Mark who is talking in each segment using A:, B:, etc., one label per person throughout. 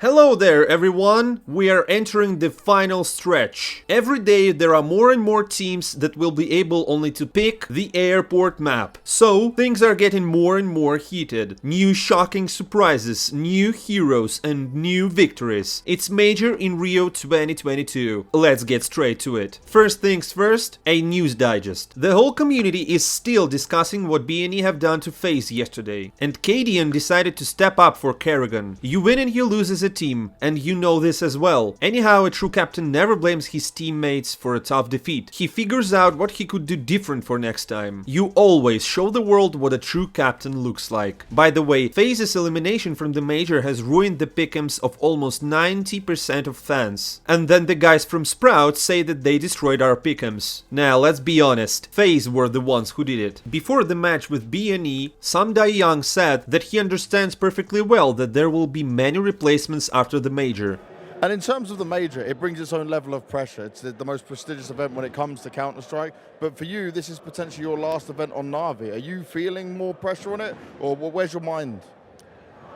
A: Hello there everyone, we are entering the final stretch. Every day there are more and more teams that will be able only to pick the airport map. So things are getting more and more heated. New shocking surprises, new heroes and new victories. It's Major in Rio 2022. Let's get straight to it. First things first, a news digest. The whole community is still discussing what BNE have done to FaZe yesterday. And Cadian decided to step up for Karrigan. You win and you lose as a team, and you know this as well. Anyhow, a true captain never blames his teammates for a tough defeat. He figures out what he could do different for next time. You always show the world what a true captain looks like. By the way, FaZe's elimination from the major has ruined the pick'ems of almost 90% of fans. And then the guys from Sprout say that they destroyed our pick'ems. Now, let's be honest, FaZe were the ones who did it. Before the match with BNE, Young said that he understands perfectly well that there will be many replacements after the major.
B: And in terms of the major, it brings its own level of pressure. It's the most prestigious event when it comes to Counter-Strike. But for you, this is potentially your last event on Navi. Are you feeling more pressure on it, or where's your mind?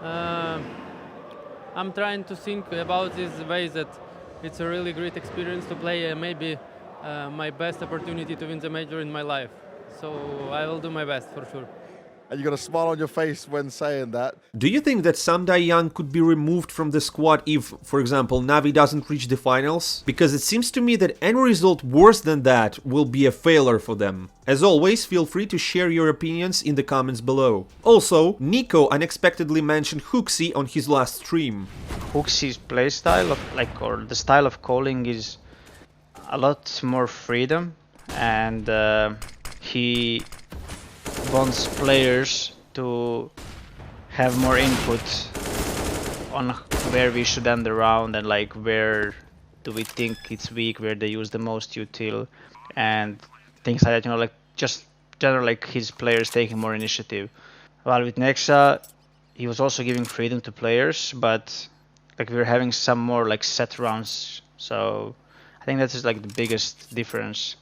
C: I'm trying to think about this way that it's a really great experience to play, maybe my best opportunity to win the major in my life. So I will do my best for sure.
B: And you got a smile on your face when saying that.
A: Do you think that Young could be removed from the squad if, for example, Navi doesn't reach the finals? Because it seems to me that any result worse than that will be a failure for them. As always, feel free to share your opinions in the comments below. Also, Niko unexpectedly mentioned HooXi on his last stream.
D: HooXi's playstyle, or the style of calling is a lot more freedom, and he wants players to have more input on where we should end the round and where do we think it's weak, where they use the most util and things like that, just generally his players taking more initiative. While with Nexa, he was also giving freedom to players, but we were having some more set rounds, so I think that is the biggest difference.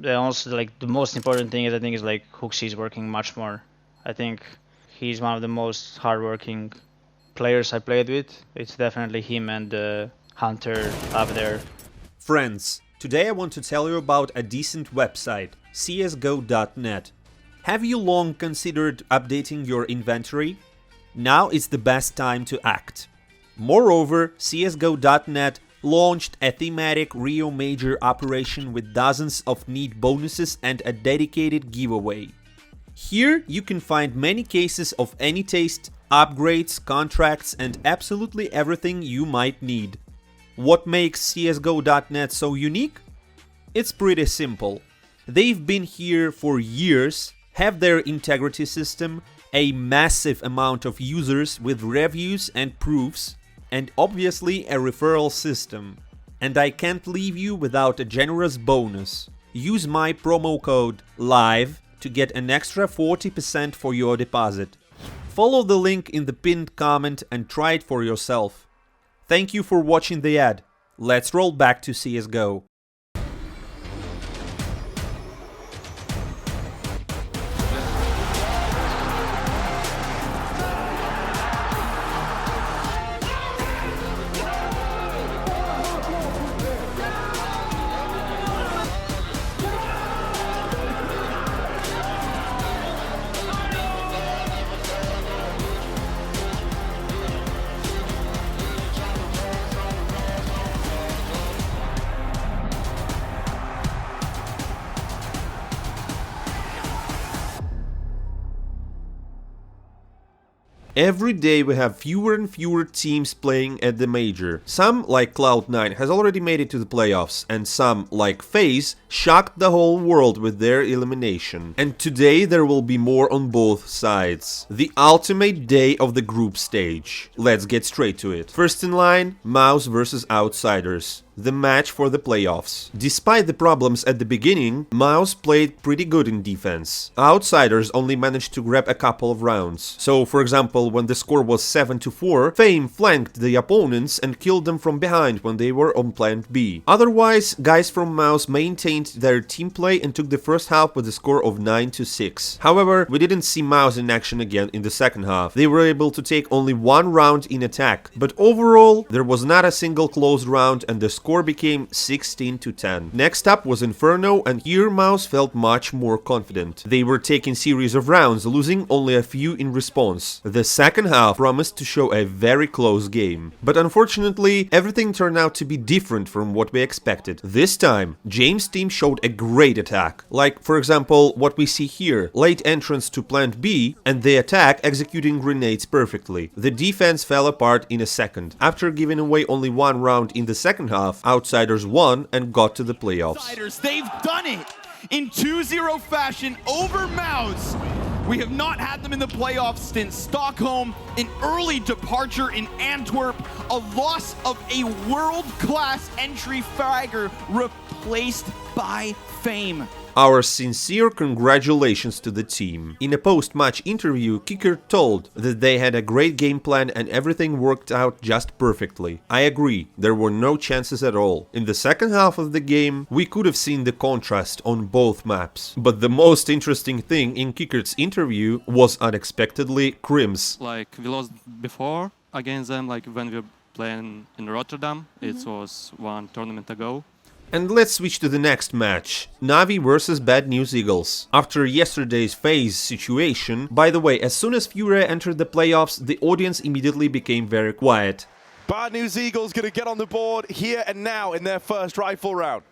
D: Also, the most important thing is HooXi is working much more. I think he's one of the most hardworking players I played with. It's definitely him and Hunter up there.
A: Friends, today I want to tell you about a decent website, csgo.net. Have you long considered updating your inventory? Now is the best time to act. Moreover, csgo.net launched a thematic Rio Major operation with dozens of neat bonuses and a dedicated giveaway. Here you can find many cases of any taste, upgrades, contracts and absolutely everything you might need. What makes csgo.net so unique? It's pretty simple. They've been here for years, have their integrity system, a massive amount of users with reviews and proofs, and obviously a referral system. And I can't leave you without a generous bonus. Use my promo code LIVE to get an extra 40% for your deposit. Follow the link in the pinned comment and try it for yourself. Thank you for watching the ad. Let's roll back to CSGO. Every day we have fewer and fewer teams playing at the major. Some, like Cloud9, has already made it to the playoffs, and some, like FaZe, shocked the whole world with their elimination. And today there will be more on both sides. The ultimate day of the group stage. Let's get straight to it. First in line, Mouz versus Outsiders. the match for the playoffs. Despite the problems at the beginning, Mouz played pretty good in defense. Outsiders only managed to grab a couple of rounds. So, for example, when the score was 7-4, Fame flanked the opponents and killed them from behind when they were on plant B. Otherwise, guys from Mouz maintained their team play and took the first half with a score of 9-6. However, we didn't see Mouz in action again in the second half. They were able to take only one round in attack, but overall, there was not a single close round and the score became 16-10. Next up was Inferno, and here Mouz felt much more confident. They were taking series of rounds, losing only a few in response. The second half promised to show a very close game, but unfortunately, everything turned out to be different from what we expected. This time, James' team showed a great attack, like for example what we see here, late entrance to plant B and the attack executing grenades perfectly. The defense fell apart in a second. After giving away only one round in the second half, Outsiders won and got to the playoffs.
E: Outsiders, they've done it in 2-0 fashion over Mouz. We have not had them in the playoffs since Stockholm, an early departure in Antwerp, a loss of a world-class entry fragger replaced by Fame.
A: Our sincere congratulations to the team. In a post-match interview, Kicker told that they had a great game plan and everything worked out just perfectly. I agree, there were no chances at all. In the second half of the game, we could have seen the contrast on both maps. But the most interesting thing in Kicker's interview was unexpectedly Crims.
F: Like, we lost before against them, like when we were playing in Rotterdam. It was one tournament ago.
A: And let's switch to the next match, Navi versus Bad News Eagles. After yesterday's FaZe situation, by the way, as soon as Fury entered the playoffs, the audience immediately became very quiet.
G: Bad News Eagles going to get on the board here and now in their first rifle round.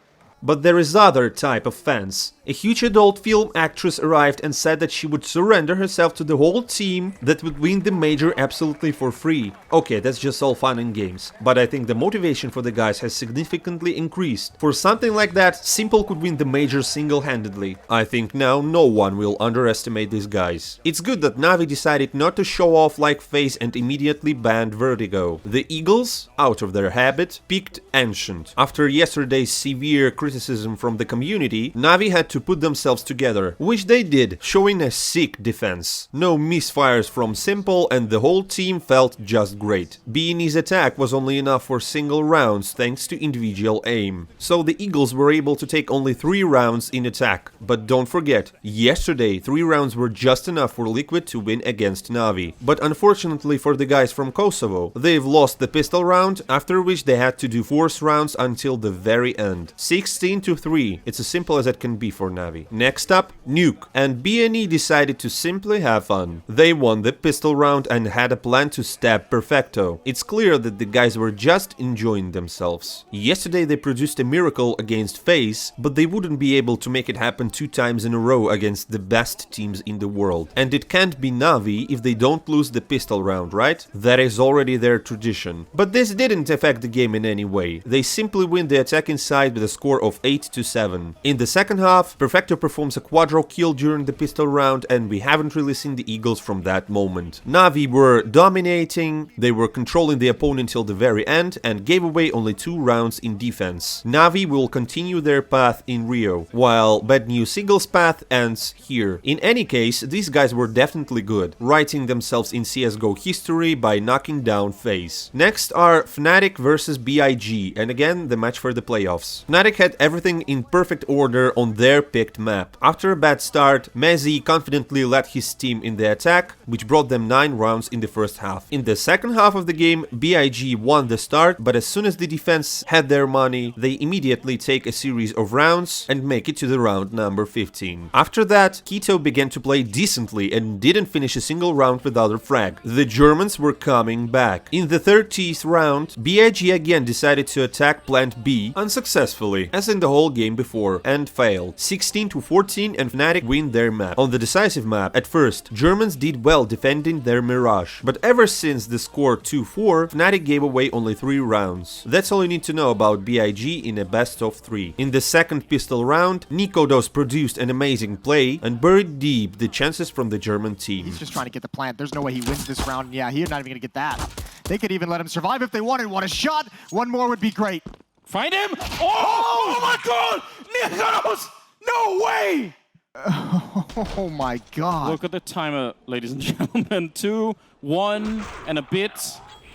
A: But there is other type of fans. A huge adult film actress arrived and said that she would surrender herself to the whole team that would win the major absolutely for free. Okay, that's just all fun and games, but I think the motivation for the guys has significantly increased. For something like that, Simple could win the major single-handedly. I think now no one will underestimate these guys. It's good that Navi decided not to show off like FaZe and immediately banned Vertigo. The Eagles, out of their habit, picked Ancient. After yesterday's severe criticism from the community, Navi had to put themselves together, which they did, showing a sick defense. No misfires from Simple and the whole team felt just great. B&E's attack was only enough for single rounds thanks to individual aim. So the Eagles were able to take only 3 rounds in attack. But don't forget, yesterday 3 rounds were just enough for Liquid to win against Navi. But unfortunately for the guys from Kosovo, they've lost the pistol round, after which they had to do force rounds until the very end. 16-3, it's as simple as it can be for Navi. Next up, Nuke, and B&E decided to simply have fun. They won the pistol round and had a plan to stab Perfecto. It's clear that the guys were just enjoying themselves. Yesterday they produced a miracle against FaZe, but they wouldn't be able to make it happen 2 times in a row against the best teams in the world. And it can't be Navi if they don't lose the pistol round, right? That is already their tradition. But this didn't affect the game in any way. They simply win the attacking side with a score of 8-7. In the second half, Perfecto performs a quadro kill during the pistol round, and we haven't really seen the Eagles from that moment. Navi were dominating, they were controlling the opponent till the very end, and gave away only 2 rounds in defense. Navi will continue their path in Rio, while Bad News Eagles' path ends here. In any case, these guys were definitely good, writing themselves in CSGO history by knocking down FaZe. Next are Fnatic versus BIG, and again the match for the playoffs. Fnatic had everything in perfect order on their picked map. After a bad start, Mezzi confidently led his team in the attack, which brought them 9 rounds in the first half. In the second half of the game, BIG won the start, but as soon as the defense had their money, they immediately take a series of rounds and make it to the round number 15. After that, Quito began to play decently and didn't finish a single round without a frag. The Germans were coming back. In the 30th round, BIG again decided to attack plant B unsuccessfully, as in the whole game before, and failed. 16-14 and Fnatic win their map. On the decisive map, at first, Germans did well defending their Mirage, but ever since the score 2-4, Fnatic gave away only 3 rounds. That's all you need to know about BIG in a best of 3. In the second pistol round, Niko produced an amazing play and buried deep the chances from the German team.
H: He's just trying to get the plant. There's no way he wins this round. Yeah, he's not even going to get that. They could even let him survive if they wanted. One a shot. One more would be great.
I: Find him! Oh my god! Nikos! No way!
H: Oh my god.
I: Look at the timer, ladies and gentlemen. 2, 1, and a bit.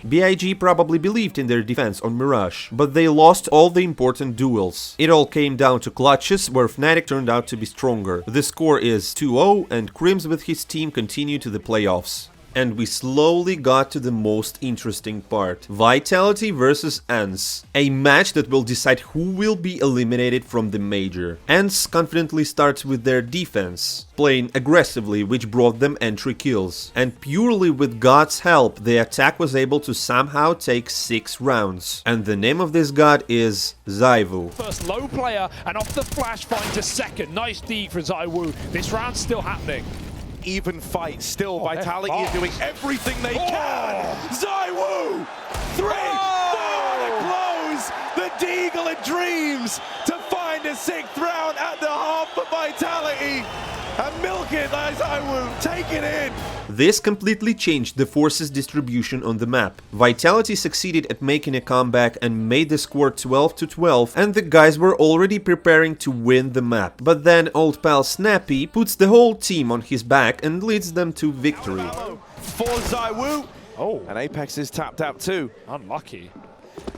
A: BIG probably believed in their defense on Mirage, but they lost all the important duels. It all came down to clutches, where Fnatic turned out to be stronger. The score is 2-0, and Crims with his team continue to the playoffs. And we slowly got to the most interesting part. Vitality versus Ence. A match that will decide who will be eliminated from the major. Ence confidently starts with their defense, playing aggressively, which brought them entry kills. And purely with God's help, the attack was able to somehow take 6 rounds. And the name of this god is ZywOo.
J: First low player, and off the flash finds a second. Nice D for ZywOo. This round's still happening.
G: Even fight, still Vitality is doing everything they can. ZywOo! 3! To close the Deagle of Dreams to find a 6th round at the half for Vitality. And milk it, ZywOo, take it in.
A: This completely changed the forces distribution on the map. Vitality succeeded at making a comeback and made the score 12-12, and the guys were already preparing to win the map. But then old pal Snappy puts the whole team on his back and leads them to victory.
G: For ZywOo.
J: Oh.
G: And Apex is tapped out too.
J: Unlucky.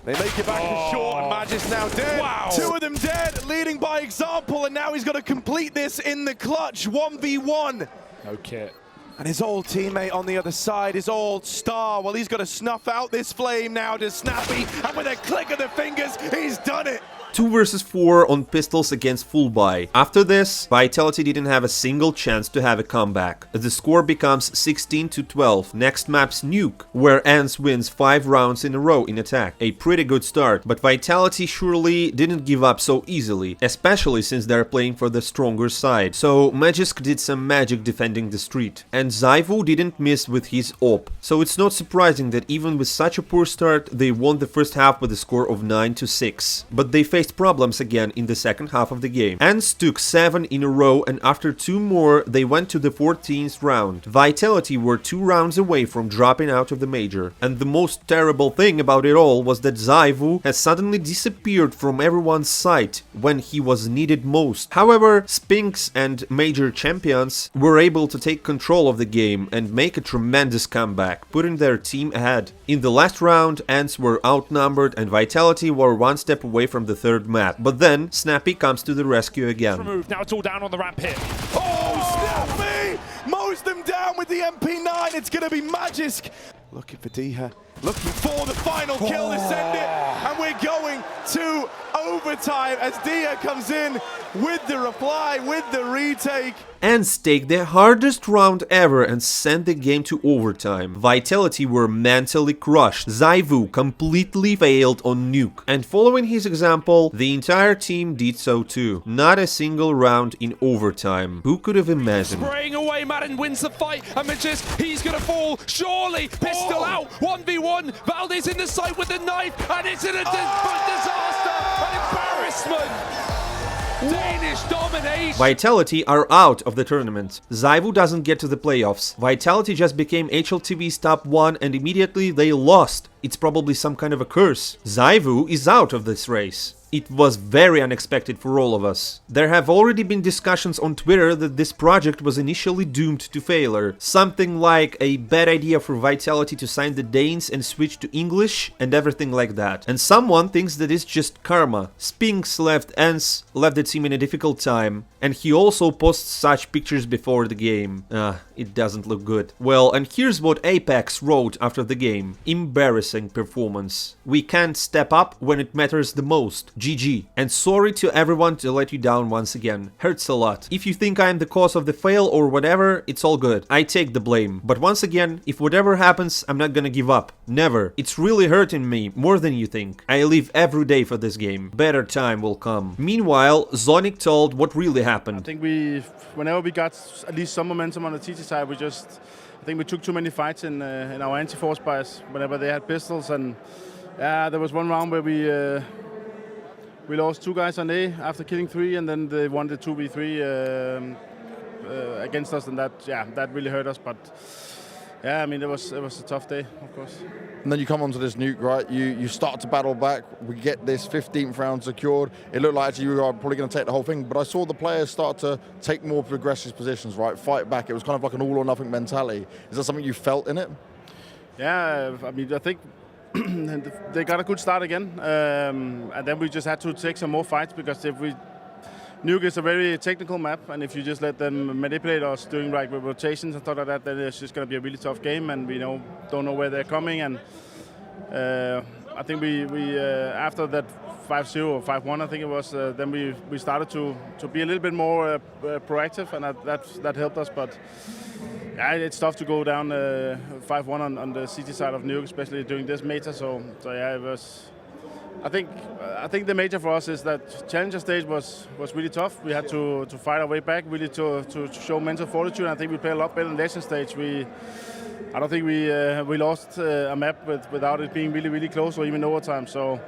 G: They make it back to short, and Magic's now dead.
J: Wow.
G: 2 of them dead, leading by example, and now he's got to complete this in the clutch. 1v1.
J: No kit.
G: And his old teammate on the other side, his old star, well, he's got to snuff out this flame now to Snappy, and with a click of the fingers, he's done it.
A: 2 versus 4 on pistols against full buy. After this, Vitality didn't have a single chance to have a comeback. The score becomes 16-12. Next map's Nuke, where Ence wins 5 rounds in a row in attack. A pretty good start, but Vitality surely didn't give up so easily, especially since they're playing for the stronger side. So Magisk did some magic defending the street. And ZywOo didn't miss with his op. So it's not surprising that even with such a poor start, they won the first half with a score of 9-6. But they faced problems again in the second half of the game. Ence took 7 in a row, and after 2 more, they went to the 14th round. Vitality were 2 rounds away from dropping out of the major. And the most terrible thing about it all was that ZywOo has suddenly disappeared from everyone's sight when he was needed most. However, Spinks and major champions were able to take control of the game and make a tremendous comeback, putting their team ahead. In the last round, Ence were outnumbered and Vitality were 1 step away from the third map. But then, Snappy comes to the rescue again.
J: Removed. Now it's all down on the ramp here.
G: Oh, Snappy! Mows them down with the MP9. It's going to be Magisk. Looking for Diha. Looking for the final kill to send it. And we're going to overtime as Diha comes in with the reply, with the retake.
A: Ence take the hardest round ever and send the game to overtime. Vitality were mentally crushed. ZywOo completely failed on Nuke. And following his example, the entire team did so too. Not a single round in overtime. Who could have imagined?
J: Spraying away, Madden wins the fight. And Magisk, he's gonna fall. Surely, pistol out. 1v1. Valdez in the site with the knife. And it's in a disaster. An embarrassment. Danish domination!
A: Vitality are out of the tournament. ZywOo doesn't get to the playoffs. Vitality just became HLTV's top 1 and immediately they lost. It's probably some kind of a curse. ZywOo is out of this race. It was very unexpected for all of us. There have already been discussions on Twitter that this project was initially doomed to failure. Something like a bad idea for Vitality to sign the Danes and switch to English and everything like that. And someone thinks that it's just karma. Spinks left Ence, left the team in a difficult time, and he also posts such pictures before the game. It doesn't look good. Well, and here's what Apex wrote after the game. Embarrassing performance. We can't step up when it matters the most. GG. And sorry to everyone to let you down once again. Hurts a lot. If you think I'm the cause of the fail or whatever, it's all good. I take the blame. But once again, if whatever happens, I'm not gonna give up. Never. It's really hurting me, more than you think. I live every day for this game. Better time will come. Meanwhile, Zonic told what really happened.
K: I think whenever we got at least some momentum on the TT side, I think we took too many fights in our anti-force buys whenever they had pistols, and there was one round where we lost 2 guys on A after killing 3, and then they won the 2v3 against us, and that really hurt us. But Yeah, I mean, it was a tough day, of course.
B: And then you come onto this nuke, right? You start to battle back. We get this 15th round secured. It looked like actually you were probably going to take the whole thing, but I saw the players start to take more progressive positions, right? Fight back. It was kind of like an all or nothing mentality. Is that something you felt in it?
K: Yeah, I mean, I think they got a good start again, and then we just had to take some more fights because Nuke is a very technical map, and if you just let them manipulate us doing like rotations and stuff like that, then it's just going to be a really tough game, and we don't know where they're coming. And I think we after that 5-0 or 5-1, I think it was, then we started to be a little bit more proactive, and that helped us. But yeah, it's tough to go down 5-1 on the CT side of Nuke, especially during this meta. So yeah, it was. I think the major for us is that challenger stage was really tough. We had to fight our way back, really to show mental fortitude. And I think we played a lot better in legend stage. I don't think we lost a map without it being really close or even overtime. So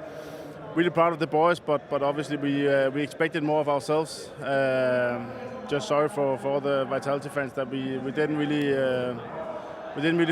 K: really proud of the boys, but obviously we expected more of ourselves. Just sorry for all the Vitality fans that we didn't really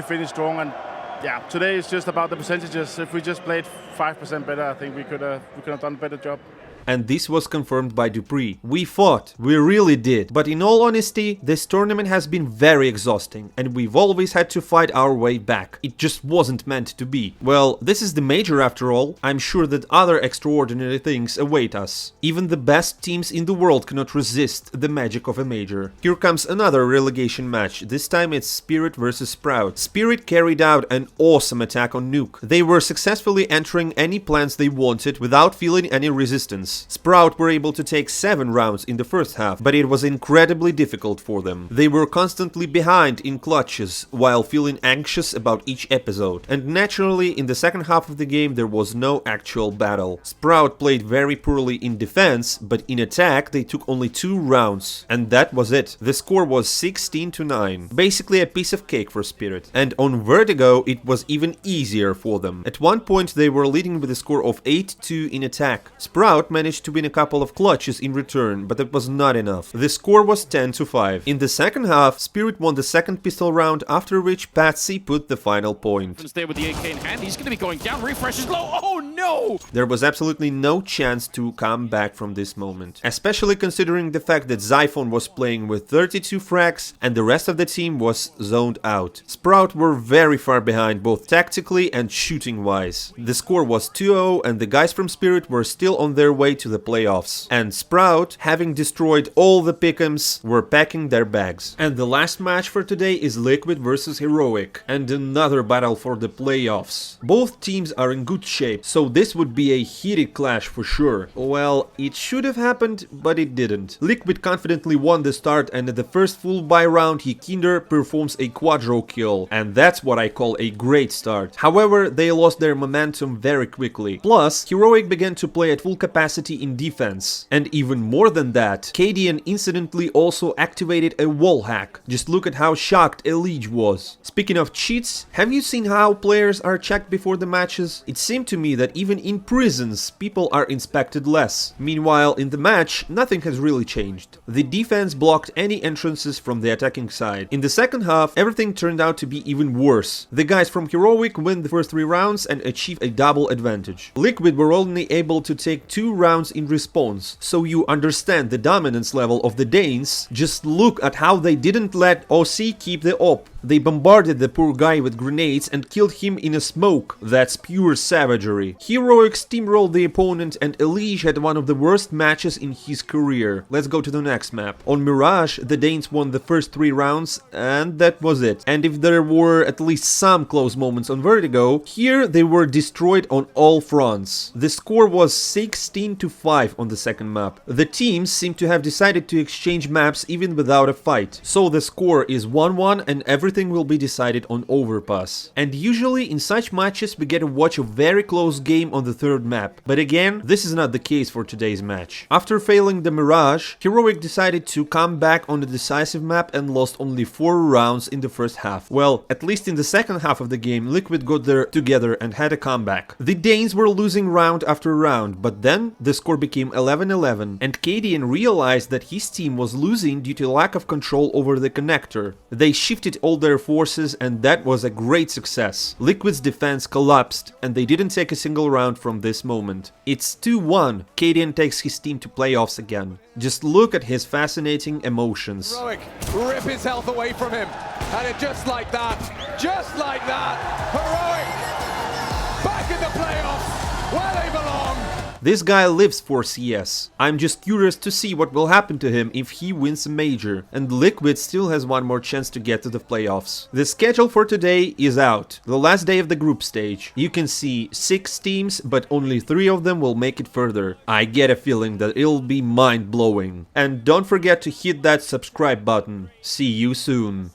K: finish strong. And yeah, today is just about the percentages. If we just played 5% better, I think we could have done a better job.
A: And this was confirmed by Dupree. We fought, we really did, but in all honesty, this tournament has been very exhausting, and we've always had to fight our way back. It just wasn't meant to be. Well, this is the major after all. I'm sure that other extraordinary things await us. Even the best teams in the world cannot resist the magic of a major. Here comes another relegation match. This time it's Spirit versus Sprout. Spirit carried out an awesome attack on Nuke. They were successfully entering any plans they wanted without feeling any resistance. Sprout were able to take 7 rounds in the first half, but it was incredibly difficult for them. They were constantly behind in clutches, while feeling anxious about each episode. And naturally, in the second half of the game there was no actual battle. Sprout played very poorly in defense, but in attack they took only 2 rounds. And that was it. The score was 16-9. Basically a piece of cake for Spirit. And on Vertigo it was even easier for them. At one point they were leading with a score of 8-2 in attack. Sprout managed to win a couple of clutches in return, but that was not enough. The score was 10-5. In the second half, Spirit won the second pistol round, after which Patsy put the final point.
L: Stay with the AK in hand. He's going to be going down. Refresh is low. Oh no!
A: There was absolutely no chance to come back from this moment, especially considering the fact that Xiphon was playing with 32 frags and the rest of the team was zoned out. Sprout were very far behind both tactically and shooting wise. The score was 2-0 and the guys from Spirit were still on their way to the playoffs. And Sprout, having destroyed all the pick'ems, were packing their bags. And the last match for today is Liquid versus Heroic, and another battle for the playoffs. Both teams are in good shape, so this would be a heated clash for sure. Well, it should have happened, but it didn't. Liquid confidently won the start, and at the first full buy round Hikinder performs a quadro kill, and that's what I call a great start. However, they lost their momentum very quickly. Plus, Heroic began to play at full capacity in defense. And even more than that, Cadian incidentally also activated a wall hack. Just look at how shocked Elige was. Speaking of cheats, have you seen how players are checked before the matches? It seemed to me that even in prisons, people are inspected less. Meanwhile, in the match, nothing has really changed. The defense blocked any entrances from the attacking side. In the second half, everything turned out to be even worse. The guys from Heroic win the first 3 rounds and achieve a double advantage. Liquid were only able to take 2 rounds in response, so you understand the dominance level of the Danes. Just look at how they didn't let OC keep the op. They bombarded the poor guy with grenades and killed him in a smoke. That's pure savagery. Heroic steamrolled the opponent and Elige had one of the worst matches in his career. Let's go to the next map. On Mirage, the Danes won the first 3 rounds and that was it. And if there were at least some close moments on Vertigo, here they were destroyed on all fronts. The score was 16-5 on the second map. The teams seem to have decided to exchange maps even without a fight. So the score is 1-1 and everything will be decided on overpass. And usually in such matches we get to watch a very close game on the third map. But again, this is not the case for today's match. After failing the Mirage, Heroic decided to come back on the decisive map and lost only 4 rounds in the first half. Well, at least in the second half of the game, Liquid got there together and had a comeback. The Danes were losing round after round, but then the the score became 11-11, and Cadian realized that his team was losing due to lack of control over the connector. They shifted all their forces, and that was a great success. Liquid's defense collapsed, and they didn't take a single round from this moment. It's 2-1. Cadian takes his team to playoffs again. Just look at his fascinating emotions.
J: Heroic, rip his health away from him, and it just like that, heroic, back in the playoffs, where they belong.
A: This guy lives for CS. I'm just curious to see what will happen to him if he wins a major, and Liquid still has one more chance to get to the playoffs. The schedule for today is out. The last day of the group stage. You can see 6 teams, but only 3 of them will make it further. I get a feeling that it'll be mind-blowing. And don't forget to hit that subscribe button. See you soon.